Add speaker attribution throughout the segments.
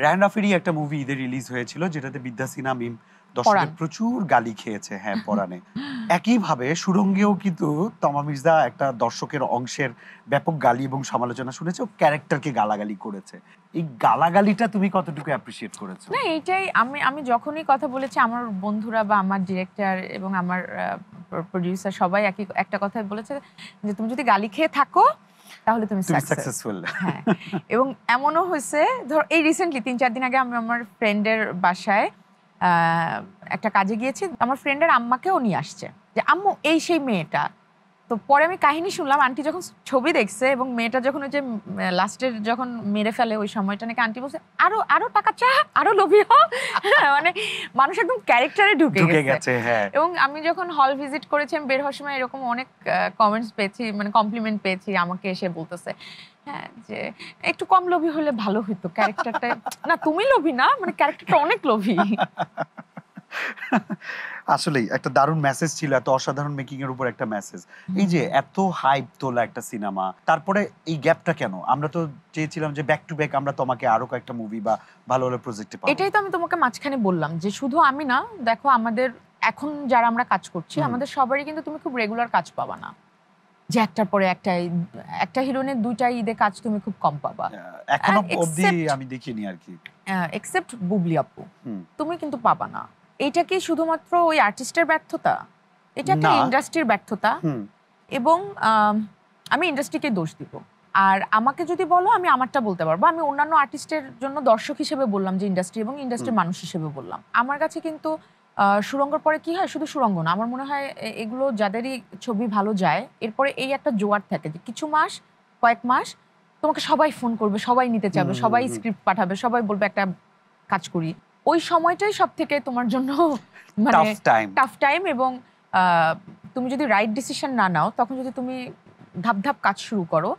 Speaker 1: রায়হান একটা মুভি ঈদে রিলিজ হয়েছিল যেটাতে বিদ্যা সিনহা মিম দর্শকের প্রচুর গালি খেয়েছে, হ্যাঁ পরাণে। একইভাবে সুরঙ্গেও কিন্তু তমা মির্জা একটা দর্শকের অংশের ব্যাপক গালি এবং সমালোচনা শুনেছে, ও ক্যারেক্টারকে গালাগালি করেছে। এই গালাগালিটা তুমি কতটুকু অ্যাপ্রিশিয়েট করেছো?
Speaker 2: না এইটাই আমি যখনই কথা বলেছি আমার বন্ধুরা বা আমার ডিরেক্টর এবং আমার প্রোডিউসার সবাই একটা কথাই বলেছে যে তুমি যদি গালি খেয়ে থাকো তাহলে তুমি সাকসেসফুল। হ্যাঁ, এবং এমনও হয়েছে, ধর এই রিসেন্টলি 3-4 দিন আগে আমি আমার ফ্রেন্ডের বাসায় একটা কাজে গিয়েছি, আমার ফ্রেন্ডের আম্মাকেও নিয়ে আসছে যে আম্মু এই সেই মেয়েটা। তো পরে আমি কাহিনী শুনলাম, আন্টি যখন ছবি দেখছে এবং মেয়েটা যখন ওই যে লাস্টের যখন মেরে ফেলে ওই সময়টা নাকি আন্টি বলছে আরো আরো টাকা চা, আরো লোভী হও। মানে মানুষ একদম ক্যারেক্টারে ঢুকে গেছে। এবং আমি যখন হল ভিজিট করেছি আমি বের হওয়ার সময় এরকম অনেক কমেন্টস পেয়েছি, মানে কমপ্লিমেন্ট পেয়েছি, আমাকে এসে বলতেছে হ্যাঁ যে একটু কম লোভী হলে ভালো হতো ক্যারেক্টারটা। না তুমি লোভী না, মানে ক্যারেক্টারটা অনেক লোভী।
Speaker 1: আসলেই একটা দারুণ মেসেজ ছিল, এত অসাধারণ মেকিং এর উপর একটা মেসেজ। এই যে এত হাইপ তোলা একটা সিনেমা, তারপরে এই গ্যাপটা কেন? আমরা তো চেয়েছিলাম যে ব্যাক টু ব্যাক আমরা তোমাকে আরো কয়েকটা মুভি বা ভালো ভালো প্রজেক্টে পাবো।
Speaker 2: এটাই তো আমি তোমাকে মাঝখানে বললাম যে শুধু আমি না, দেখো আমাদের এখন যারা আমরা কাজ করছি আমাদের সবারই কিন্তু তুমি খুব রেগুলার কাজ পাবা না, যে একটার পরে একটা হিরোইনের 2টা ঈদে কাজ তুমি খুব কম পাবা
Speaker 1: এখনো অবধি আমি দেখিনি আর কি,
Speaker 2: এক্সেপ্ট বুবলি আপু, তুমি কিন্তু পাবা না। এটা কি শুধুমাত্র ওই আর্টিস্টের ব্যর্থতা? এটা একটা ইন্ডাস্ট্রির ব্যর্থতা, এবং আমি ইন্ডাস্ট্রিকে দোষ দিব। আর আমাকে যদি বলো আমি আমারটা বলতে পারবো, আমি অন্যান্য আর্টিস্টের জন্য দর্শক হিসেবে বললাম যে ইন্ডাস্ট্রি, এবং ইন্ডাস্ট্রির মানুষ হিসেবে বললাম। আমার কাছে কিন্তু সুরঙ্গর পরে কি হয়, শুধু সুরঙ্গ না, আমার মনে হয় এগুলো যাদেরই ছবি ভালো যায় এরপরে এই একটা জোয়ার থাকে যে কিছু মাস, কয়েক মাস তোমাকে সবাই ফোন করবে, সবাই নিতে চাবে, সবাই স্ক্রিপ্ট পাঠাবে, সবাই বলবে একটা কাজ করি। ওই সময়টাই সব থেকে তোমার জন্য মানে টাফ টাইম, এবং তুমি যদি রাইট ডিসিশন না নাও, তখন যদি তুমি ধাপ ধাপ কাজ শুরু করো,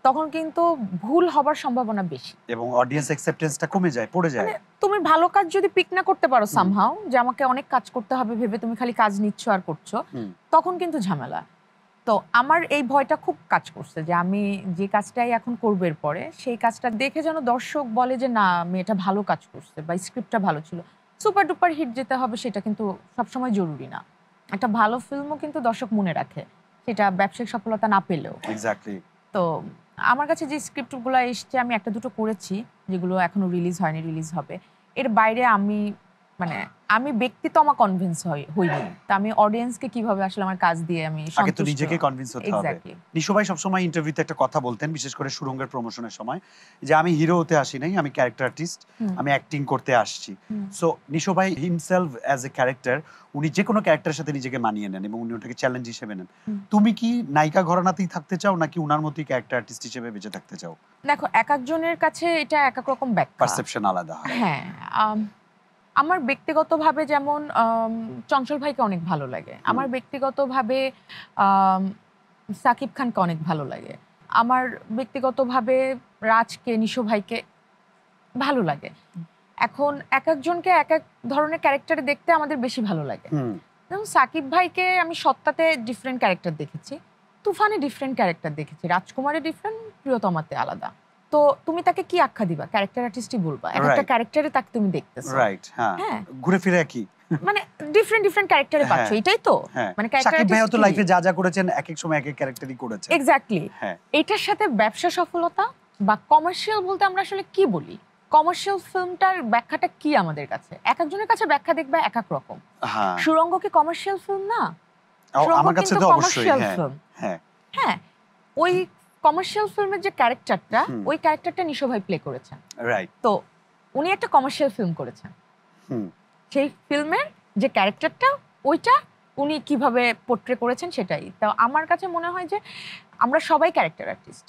Speaker 2: তখন কিন্তু ভুল হবার সম্ভাবনা বেশি এবং
Speaker 1: অডিয়েন্স অ্যাকসেপ্টেন্সটা কমে যায়, পড়ে যায়।
Speaker 2: তুমি ভালো কাজ যদি পিক না করতে পারো সামহাউ, যে আমাকে অনেক কাজ করতে হবে ভেবে তুমি খালি কাজ নিচ্ছ আর করছো, তখন কিন্তু ঝামেলা। তো আমার এই ভয়টা খুব কাজ করছে যে আমি যে কাজটাই এখন করবো এরপরে, সেই কাজটা দেখে যেন দর্শক বলে যে না মেয়েটা ভালো কাজ করছে বা স্ক্রিপ্টটা ভালো ছিল। সুপার ডুপার হিট যেতে হবে সেটা কিন্তু সবসময় জরুরি না। একটা ভালো ফিল্মও কিন্তু দর্শক মনে রাখে, সেটা ব্যবসায়িক সফলতা না পেলেও।
Speaker 1: এক্স্যাক্টলি।
Speaker 2: তো আমার কাছে যে স্ক্রিপ্টগুলো এসছে, আমি একটা দুটো করেছি যেগুলো এখনো রিলিজ হয়নি, রিলিজ হবে। এর বাইরে আমি ব্যক্তিত্ব কনভিন্স হইনি, তা আমি অডিয়েন্সকে কিভাবে আসলে আমার কাজ দিয়ে আমি
Speaker 1: আগে তো নিজেকে কনভিন্স হতে হবে। নিশো ভাই সবসময় ইন্টারভিউতে একটা কথা বলতেন, বিশেষ করে সুরঙ্গের প্রমোশনের সময়, যে আমি হিরো হতে আসি নাই, আমি ক্যারেক্টার আর্টিস্ট, আমি অ্যাক্টিং করতে আসছি। সো নিশো ভাই হিমসেলফ অ্যাজ এ ক্যারেক্টার, উনি যে কোনো ক্যারেক্টারের সাথে নিজেকে মানিয়ে নেন এবং উনি ওটাকে চ্যালেঞ্জ হিসেবে নেন। তুমি কি নায়িকা ঘরানাতেই থাকতে চাও নাকি উনার মতোই ক্যারেক্টার আর্টিস্ট হিসেবে বেঁচে থাকতে চাও?
Speaker 2: দেখো এক একজনের কাছে এটা এক এক রকম ব্যাখ্যা,
Speaker 1: পারসেপশন আলাদা হয়।
Speaker 2: হ্যাঁ, আমার ব্যক্তিগতভাবে যেমন চঞ্চল ভাইকে অনেক ভালো লাগে, আমার ব্যক্তিগতভাবে সাকিব খানকে অনেক ভালো লাগে, আমার ব্যক্তিগতভাবে রাজকে, নিশো ভাইকে ভালো লাগে। এখন এক একজনকে এক এক ধরনের ক্যারেক্টারে দেখতে আমাদের বেশি ভালো লাগে। যেমন সাকিব ভাইকে আমি সত্তাতে ডিফারেন্ট ক্যারেক্টার দেখেছি, তুফানে ডিফারেন্ট ক্যারেক্টার দেখেছি, রাজকুমারে ডিফারেন্ট, প্রিয়তমাতে আলাদা। তো তুমি তাকে কি আখ্যা দিবা? ক্যারেক্টার আর্টিস্টই বলবা, একটা ক্যারেক্টারে তাকে তুমি দেখতেছো,
Speaker 1: রাইট? হ্যাঁ, ঘুরে ফিরে কি
Speaker 2: মানে ডিফারেন্ট ক্যারেক্টারে পাচ্ছ, এটাই তো
Speaker 1: মানে সাকিব ভাই তো লাইফে যা যা করেছেন এক এক সময় এক এক ক্যারেক্টারই করেছেন।
Speaker 2: এক্স্যাক্টলি। এটার সাথে ব্যবসা সফলতা বা কমার্শিয়াল বলতে আমরা আসলে কি বলি, কমার্শিয়াল ফিল্মটার ব্যাখ্যাটা কি আমাদের কাছে? এক একজনের কাছে ব্যাখ্যা দেখবে এক এক রকম। সুরঙ্গ কি কমার্শিয়াল ফিল্ম না?
Speaker 1: আমার কাছে তো অবশ্যই
Speaker 2: হ্যাঁ। হ্যাঁ, ওই কমার্শিয়াল ফিল্মের যে ক্যারেক্টারটা, ওই ক্যারেক্টারটা নিশো ভাই প্লে করেছেন, রাইট? তো উনি একটা কমার্শিয়াল ফিল্ম করেছেন, সেই ফিল্মের যে ক্যারেক্টারটা ওইটা উনি কিভাবে পোর্ট্রে করেছেন সেটাই। তো আমার কাছে মনে হয় যে আমরা সবাই ক্যারেক্টার আর্টিস্ট।